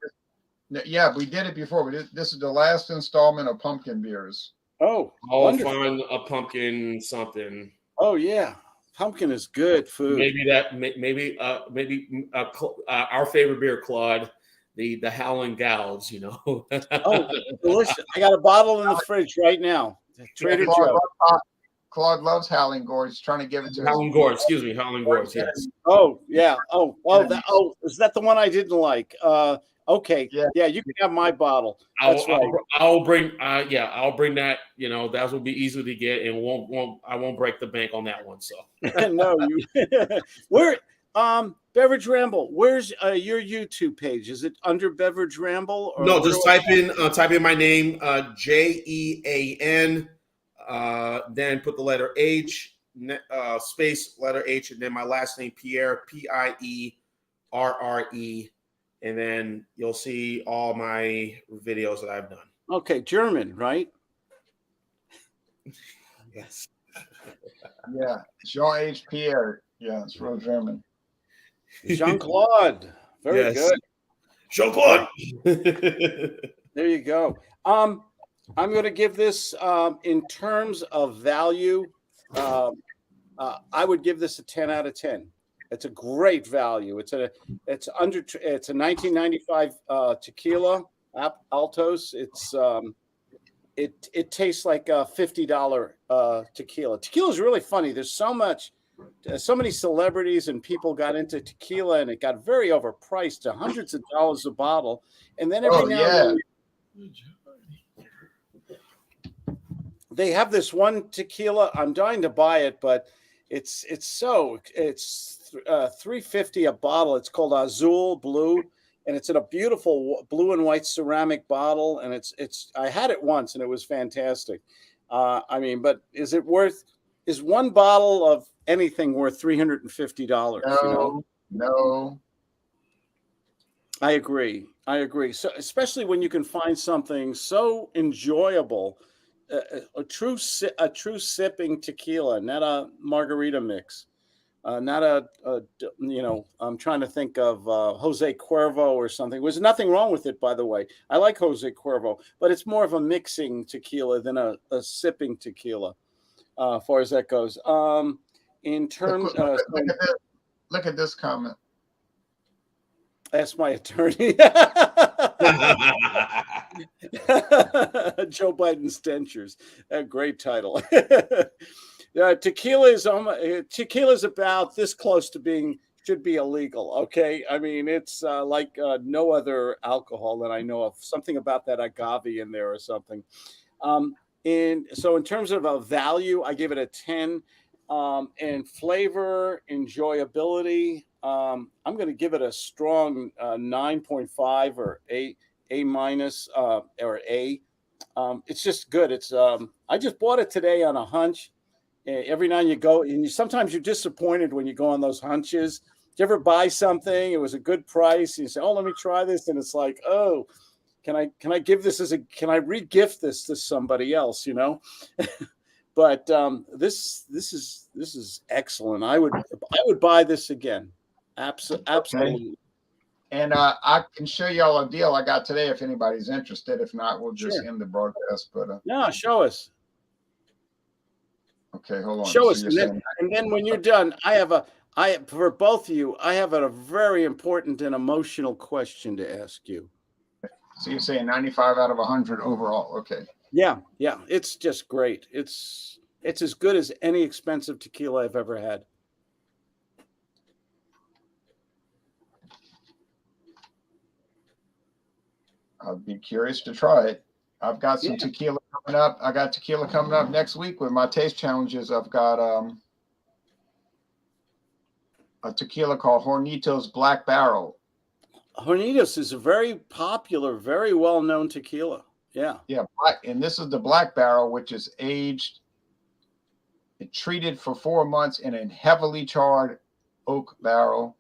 Yeah, we did it before. This is the last installment of pumpkin beers. Oh, I'll find a pumpkin something. Oh yeah, pumpkin is good food. Maybe our favorite beer, Claude, the Howling Gals. Oh, delicious! I got a bottle in the fridge right now. Trader Joe. Claude loves Howling Gorge. He's trying to give it to Howling Gorge. Excuse me, Howling Gorge. Yes. Oh yeah. Is that the one I didn't like? Okay. Yeah. You can have my bottle. I'll bring that. That will be easy to get, and I won't break the bank on that one. So no, where Beverage Ramble? Where's your YouTube page? Is it under Beverage Ramble? Or no, just type in my name, JEAN, then put the letter H, space letter H, and then my last name Pierre, PIERRE. And then you'll see all my videos that I've done. Okay, German, right? Yes. Yeah, Jean H. Pierre. Yeah, it's real German. Jean-Claude. Very good. Jean-Claude. There you go. I'm going to give this in terms of value. I would give this a 10 out of 10. It's a great value. It's a 1995 tequila Altos. It tastes like a $50 tequila. Tequila is really funny. There's so many celebrities and people got into tequila, and it got very overpriced to hundreds of dollars a bottle. And then every now and then they have this one tequila. I'm dying to buy it, but it's $3.50 a bottle. It's called Azul Blue, and it's in a beautiful blue and white ceramic bottle. And I had it once, and it was fantastic. But is one bottle of anything worth $350? No. I agree. So especially when you can find something so enjoyable, a true sipping tequila, not a margarita mix. Not I'm trying to think of Jose Cuervo or something. There's nothing wrong with it, by the way. I like Jose Cuervo, but it's more of a mixing tequila than a sipping tequila, as far as that goes. In terms, look at this comment. Ask my attorney. Joe Biden's dentures. A great title. Tequila is about this close to should be illegal. Okay. I mean, it's like no other alcohol that I know of. Something about that agave in there or something. In terms of a value, I give it a 10. And flavor, enjoyability, I'm going to give it a strong 9.5 or A minus or A. It's just good. It's I just bought it today on a hunch. Every now and you go, and sometimes you're disappointed when you go on those hunches. Do you ever buy something? It was a good price. And you say, "Oh, let me try this," and it's like, "Oh, can I give this can I re-gift this to somebody else?" But this is excellent. I would buy this again. Absolutely. Okay. And I can show y'all a deal I got today if anybody's interested. If not, we'll just end the broadcast. But no, show us. Okay, hold on. Show us, and then when you're done, I have For both of you, I have a very important and emotional question to ask you. So you're saying 95 out of 100 overall. Okay. Yeah, it's just great. It's as good as any expensive tequila I've ever had. I'd be curious to try it. I've got some tequila coming up. I got tequila coming up next week with my taste challenges. I've got a tequila called Hornitos Black Barrel. Hornitos is a very popular, very well-known tequila. Yeah. Yeah, and this is the Black Barrel, which is aged and treated for 4 months in a heavily charred oak barrel,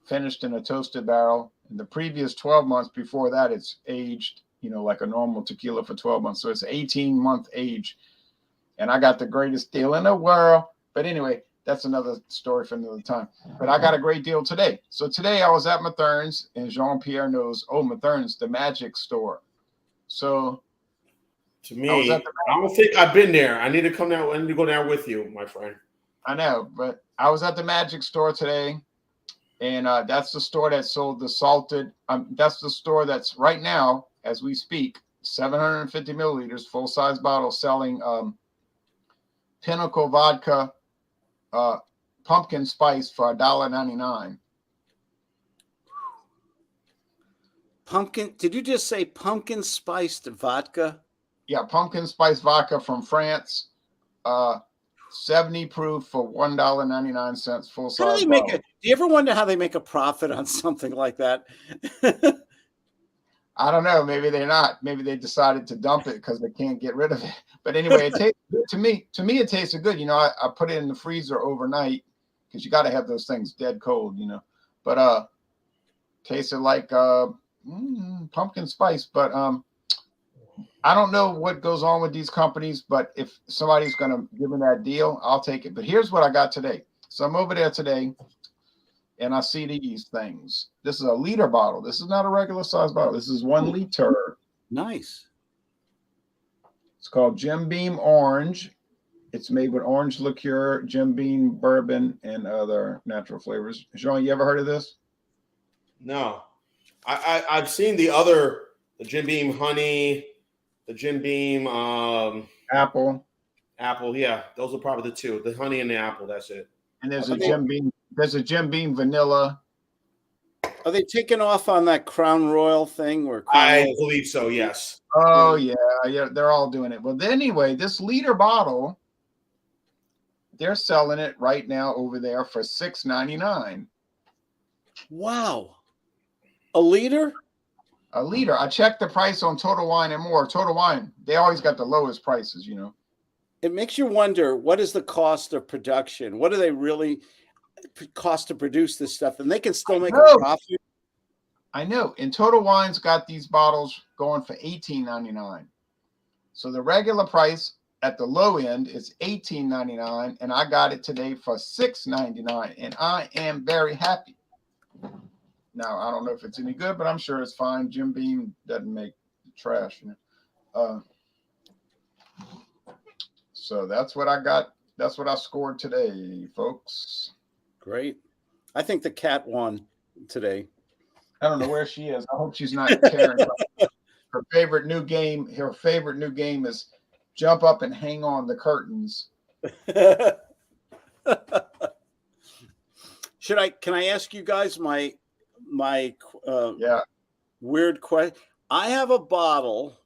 finished in a toasted barrel. In the previous 12 months before that, it's aged, like a normal tequila for 12 months. So it's 18-month age. And I got the greatest deal in the world. But anyway, that's another story for another time. But I got a great deal today. So today I was at Mathern's, and Jean-Pierre knows, Mathern's, the magic store. So to me, I don't think I've been there. I need to come down. I need to go down with you, my friend. I know, but I was at the magic store today, and that's the store that sold the salted. That's the store that's right now, as we speak, 750 milliliters, full-size bottle, selling Pinnacle vodka, pumpkin spice for $1.99. Pumpkin? Did you just say pumpkin spiced vodka? Yeah, pumpkin spice vodka from France, 70 proof for $1.99, full size. How do they make it? Do you ever wonder how they make a profit on something like that? I don't know. Maybe they're not. Maybe they decided to dump it because they can't get rid of it. But anyway, it tastes good to me. To me, it tasted good. I put it in the freezer overnight because you got to have those things dead cold. But tasted like pumpkin spice. But I don't know what goes on with these companies, but if somebody's going to give me that deal, I'll take it. But here's what I got today. So I'm over there today, and I see these things. This is a liter bottle. This is not a regular size bottle. This is 1 liter. Nice. It's called Jim Beam Orange. It's made with orange liqueur, Jim Beam bourbon, and other natural flavors. Jean, you ever heard of this? No. I've seen the Jim Beam honey, the Jim Beam apple. Yeah, those are probably the two. The honey and the apple. That's it. And there's a Jim Beam. There's a Jim Beam vanilla. Are they taking off on that Crown Royal thing? I believe so. Yes. Oh yeah. They're all doing it. Well, anyway, this liter bottle, they're selling it right now over there for $6.99. Wow. A liter? A liter. I checked the price on Total Wine and More. Total Wine, they always got the lowest prices, It makes you wonder, what is the cost of production? What do they really cost to produce this stuff? And they can still make a profit. I know. And Total Wine's got these bottles going for $18.99. So the regular price at the low end is $18.99, and I got it today for $6.99, and I am very happy. Now, I don't know if it's any good, but I'm sure it's fine. Jim Beam doesn't make trash. So that's what I got. That's what I scored today, folks. Great. I think the cat won today. I don't know where she is. I hope she's not tearing up. Her favorite new game is jump up and hang on the curtains. Can I ask you guys my weird question? I have a bottle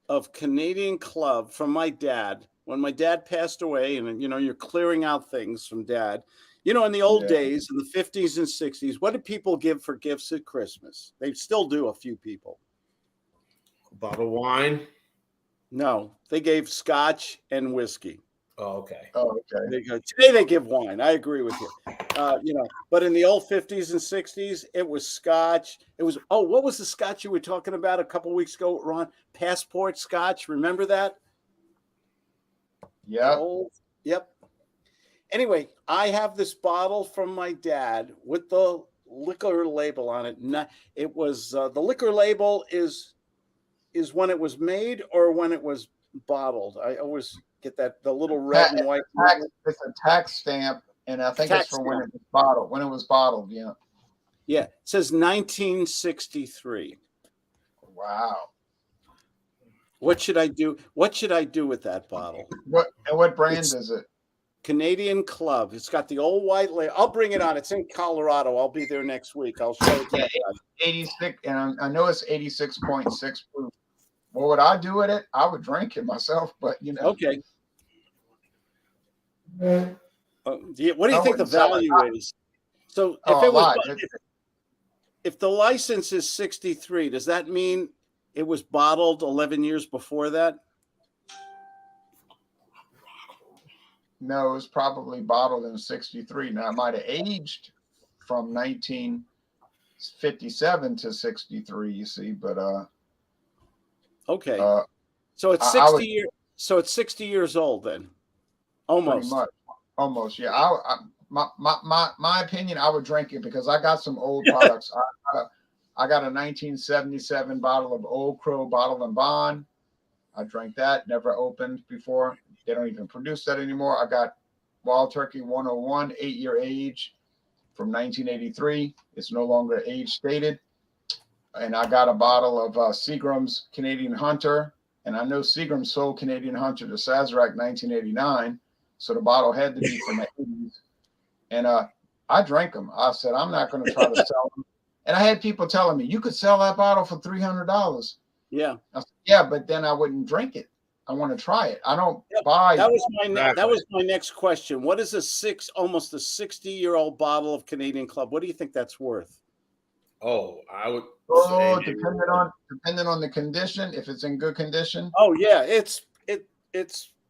of Canadian Club from my dad. When my dad passed away, and you're clearing out things from dad. In the old days, in the 50s and 60s, what did people give for gifts at Christmas? They still do, a few people. A bottle of wine? No, they gave scotch and whiskey. Oh, okay. Today they give wine. I agree with you. But in the old 50s and 60s, it was scotch. It was, what was the scotch you were talking about a couple weeks ago, Ron? Passport scotch. Remember that? Yeah. Yep. Anyway, I have this bottle from my dad with the liquor label on it. It was the liquor label is when it was made or when it was bottled. I always get that, the little red and white. It's a tax stamp, And I think it's Tax for when stamp. it was bottled. When it was bottled, yeah. Yeah, it says 1963. Wow. What should I do? What should I do with that bottle? What brand It's is it? Canadian Club. It's got the old white label. I'll bring it on. It's in Colorado. I'll be there next week. I'll show it to Yeah, you guys. 86, and I know it's 86.6 proof. What would I do with it? I would drink it myself, but you know. Okay. What do you I think the wouldn't sell it. value is? So Oh, if it a was, lot. if the license is 63, does that mean it was bottled 11 years before that? No, it was probably bottled in 63. Now it might have aged from 1957 to 63, you see, but Okay. uh So it's I 60 would years. So it's 60 years old then. pretty Almost. much almost, yeah. My opinion, I would drink it because I got some old products. I got a 1977 bottle of Old Crow Bottle and Bond. I drank that, never opened before. They don't even produce that anymore. I got Wild Turkey 101, 8-year age from 1983. It's no longer age stated. And I got a bottle of Seagram's Canadian Hunter. And I know Seagram sold Canadian Hunter to Sazerac 1989. So the bottle had to be from the 80s. And I drank them. I said, I'm not going to try to sell them. And I had people telling me, you could sell that bottle for $300. Yeah. I said, yeah, but then I wouldn't drink it. I want to try it. I don't buy. That was my next question. What is almost a 60-year-old bottle of Canadian Club? What do you think that's worth? Oh, I would Oh, say depending on the condition, if it's in good condition. Oh yeah, it's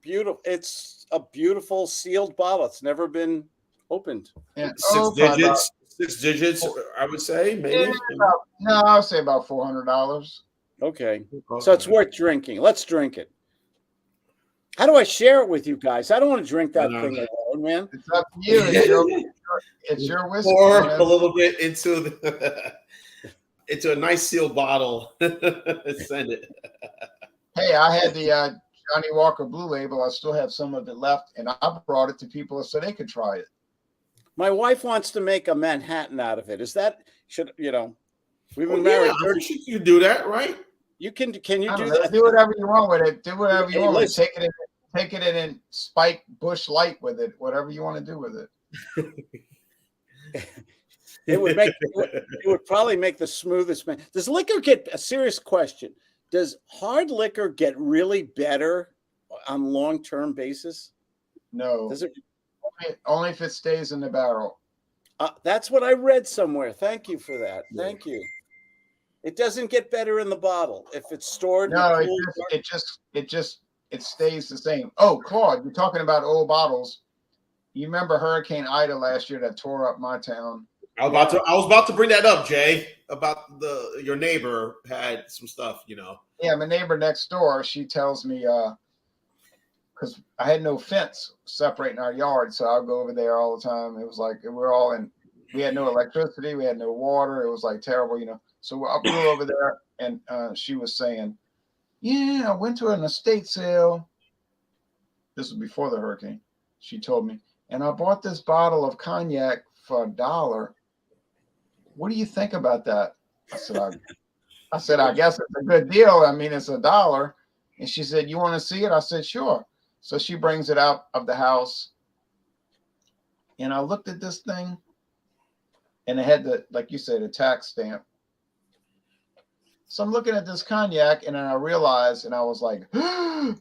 beautiful. It's a beautiful sealed bottle. It's never been opened. And six digits, I would say, maybe. No, I'll say about $400. Okay. So it's worth drinking. Let's drink it. How do I share it with you guys? I don't want to drink that thing alone, man. It's up to you. It's your whiskey. Pour a little bit into a nice sealed bottle. Send it. Hey, I had the Johnny Walker Blue Label. I still have some of it left, and I brought it to people so they could try it. My wife wants to make a Manhattan out of it. Is that we've been married 30 years. You do that, right? Can you do that? Do whatever you want with it. Do whatever you want with it. Take it in and spike Bush Light with it. Whatever you want to do with it. It would probably make the smoothest man. Does liquor get a serious question? Does hard liquor get really better on long-term basis? No. Does it? Only if it stays in the barrel. That's what I read somewhere. Thank you for that. Thank you. It doesn't get better in the bottle if it's stored. No, it stays the same. Oh, Claude, you're talking about old bottles. You remember Hurricane Ida last year that tore up my town? I was about to bring that up, Jay, about your neighbor had some stuff, Yeah, my neighbor next door, she tells me, because I had no fence separating our yard, so I'll go over there all the time. It was like we had no electricity, we had no water. It was like terrible, So we were over there, and she was saying, yeah, I went to an estate sale. This was before the hurricane. She told me, and I bought this bottle of cognac for $1. What do you think about that? I said, I guess it's a good deal. I mean, it's $1. And she said, you want to see it? I said, sure. So she brings it out of the house. And I looked at this thing, and it had like you said, a tax stamp. So I'm looking at this cognac, and then I realized, and I was like, I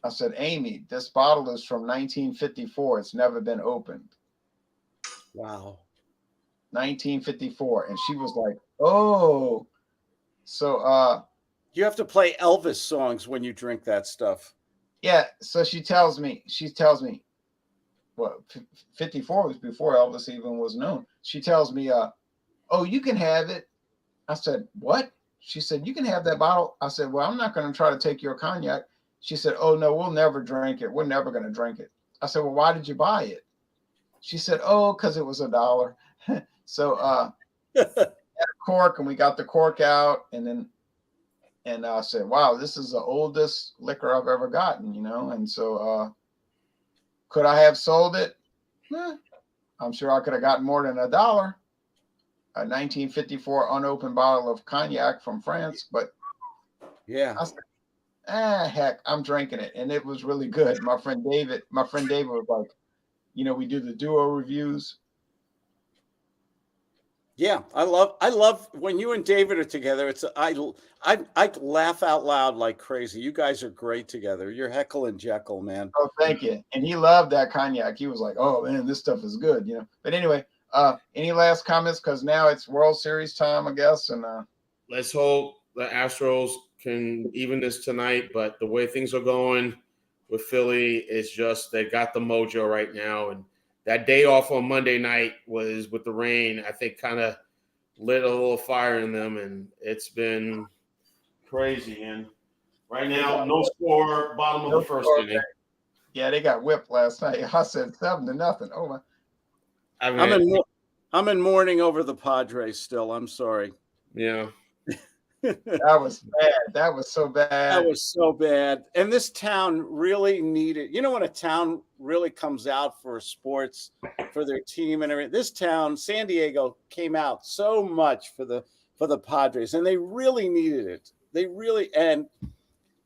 said, Amy, this bottle is from 1954. It's never been opened. Wow. 1954. And she was like, oh. So you have to play Elvis songs when you drink that stuff. Yeah. So she tells me, well, 54 was before Elvis even was known. She tells me, oh, you can have it. I said, what? She said, you can have that bottle. I said, well, I'm not going to try to take your cognac. She said, oh, no, we'll never drink it. We're never going to drink it. I said, well, why did you buy it? She said, oh, because it was $1. So had a cork, and we got the cork out, and I said, wow, this is the oldest liquor I've ever gotten, And so could I have sold it? I'm sure I could have gotten more than $1. A 1954 unopened bottle of cognac from France, but Yeah. I said, heck, I'm drinking it, and it was really good. My friend David was like, we do the duo reviews. Yeah, I love when you and David are together. I laugh out loud like crazy. You guys are great together. You're Heckle and Jekyll, man. Oh, thank you. And he loved that cognac. He was like, "Oh man, this stuff is good," But anyway, any last comments? Because now it's World Series time, I guess. And let's hope the Astros can even this tonight. But the way things are going with Philly is just they got the mojo right now, and that day off on Monday night was with the rain, I think kind of lit a little fire in them, and it's been crazy. And right now, no score, bottom of the first inning. Yeah, they got whipped last night. I said 7-0. Oh my! I'm in mourning over the Padres still. I'm sorry. Yeah. That was bad. That was so bad. That was so bad. And this town really needed, when a town really comes out for sports, for their team and everything. This town, San Diego, came out so much for the Padres, and they really needed it. They really and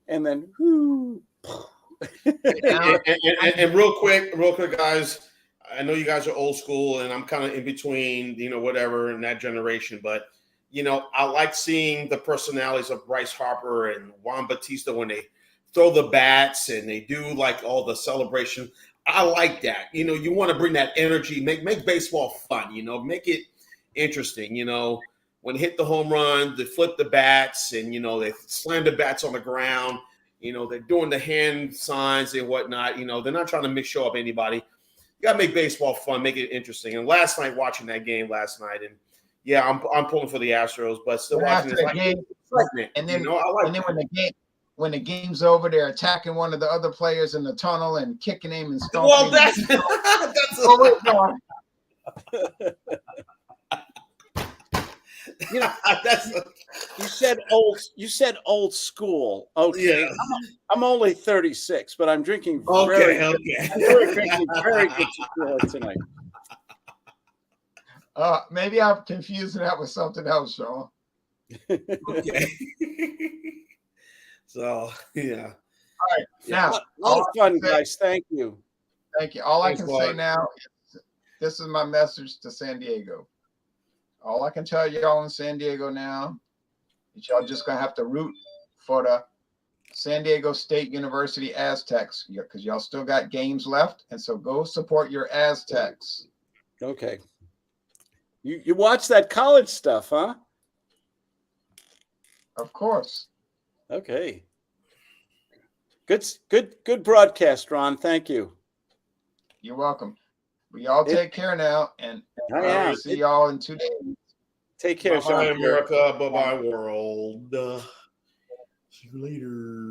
then whoo. and real quick, guys, I know you guys are old school, and I'm kind of in between, whatever in that generation, but I like seeing the personalities of Bryce Harper and Juan Bautista when they throw the bats and they do like all the celebration. I like that. You want to bring that energy, make baseball fun, make it interesting. When they hit the home run, they flip the bats and, they slam the bats on the ground. They're doing the hand signs and whatnot. They're not trying to show up anybody. You got to make baseball fun, make it interesting. And last night, watching that game and yeah, I'm pulling for the Astros, but still watching this game. And then, when the game's over, they're attacking one of the other players in the tunnel and kicking him and stomping. Well, that's you said old school. Okay, yeah. I'm only 36, but I'm drinking very good tequila tonight. Maybe I'm confusing that with something else, Sean. Okay. So, yeah. All right. Now, a lot of fun, guys. Thank you. Thank you. All I can say now is this is my message to San Diego. All I can tell y'all in San Diego now is y'all just going to have to root for the San Diego State University Aztecs because y'all still got games left. And so go support your Aztecs. Okay. You watch that college stuff, huh? Of course. Okay. Good broadcast, Ron. Thank you. You're welcome. We all take care now, and I'll see y'all in 2 days. Take care, Bye, America. Bye-bye, world. See you later.